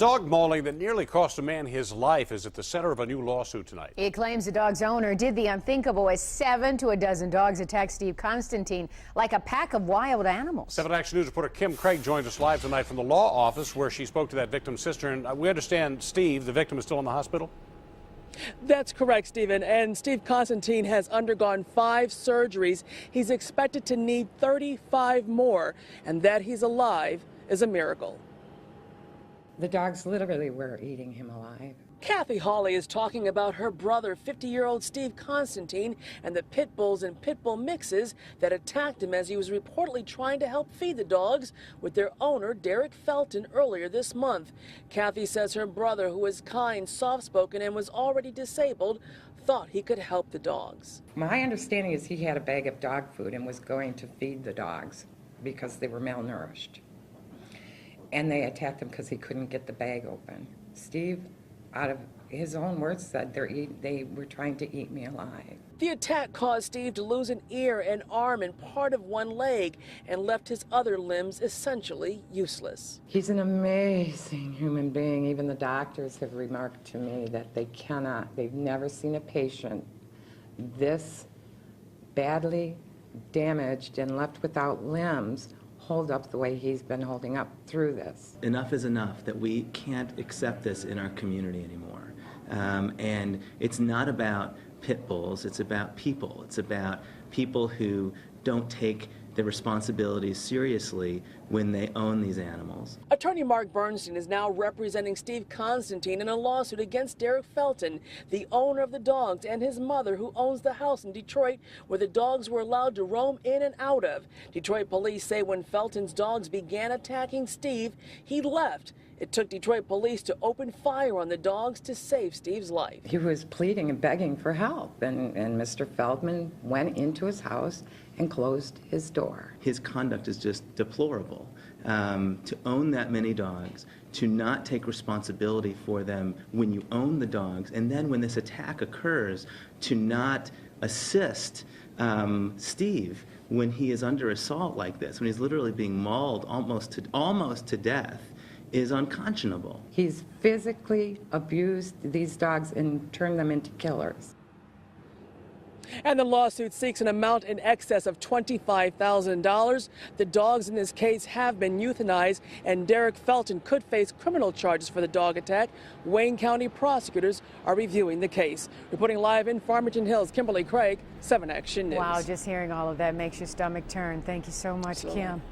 Dog mauling that nearly cost a man his life is at the center of a new lawsuit tonight. It claims the dog's owner did the unthinkable as 7 to a dozen dogs attacked Steve Constantine like a pack of wild animals. 7 Action News reporter Kim Craig joins us live tonight from the law office where she spoke to that victim's sister. And we understand Steve, the victim, is still in the hospital? That's correct, Stephen. And Steve Constantine has undergone 5 surgeries. He's expected to need 35 more. And that he's alive is a miracle. The dogs literally were eating him alive. CATHY HAWLEY is talking about her brother, 50-year-old Steve Constantine, and the pit bulls and pit bull mixes that attacked him as he was reportedly trying to help feed the dogs with their owner, Derek Felton, earlier this month. CATHY says her brother, who is kind, soft-spoken, and was already disabled, thought he could help the dogs. My understanding is he had a bag of dog food and was going to feed the dogs because they were malnourished. And they attacked him because he couldn't get the bag open. Steve, out of his own words, said they were trying to eat me alive. The attack caused Steve to lose an ear, an arm, and part of one leg, and left his other limbs essentially useless. He's an amazing human being. Even the doctors have remarked to me that they've never seen a patient this badly damaged and left without limbs hold up the way he's been holding up through this. Enough is enough that we can't accept this in our community anymore. And it's not about pit bulls, it's about people. It's about people who don't take their responsibilities seriously when they own these animals. Attorney Mark Bernstein is now representing Steve Constantine in a lawsuit against Derek Felton, the owner of the dogs, and his mother, who owns the house in Detroit where the dogs were allowed to roam in and out of. Detroit police say when Felton's dogs began attacking Steve, he left. It took Detroit police to open fire on the dogs to save Steve's life. He was pleading and begging for help, and Mr. Feldman went into his house and closed his door. His conduct is just deplorable. To own that many dogs, to not take responsibility for them when you own the dogs, and then when this attack occurs, to not assist Steve when he is under assault like this, when he's literally being mauled almost to death, is unconscionable. He's physically abused these dogs and turned them into killers. And the lawsuit seeks an amount in excess of $25,000. The dogs in this case have been euthanized, and Derek Felton could face criminal charges for the dog attack. Wayne County prosecutors are reviewing the case. Reporting live in Farmington Hills, Kimberly Craig, 7 Action News. Wow, just hearing all of that makes your stomach turn. Thank you so much, Kim.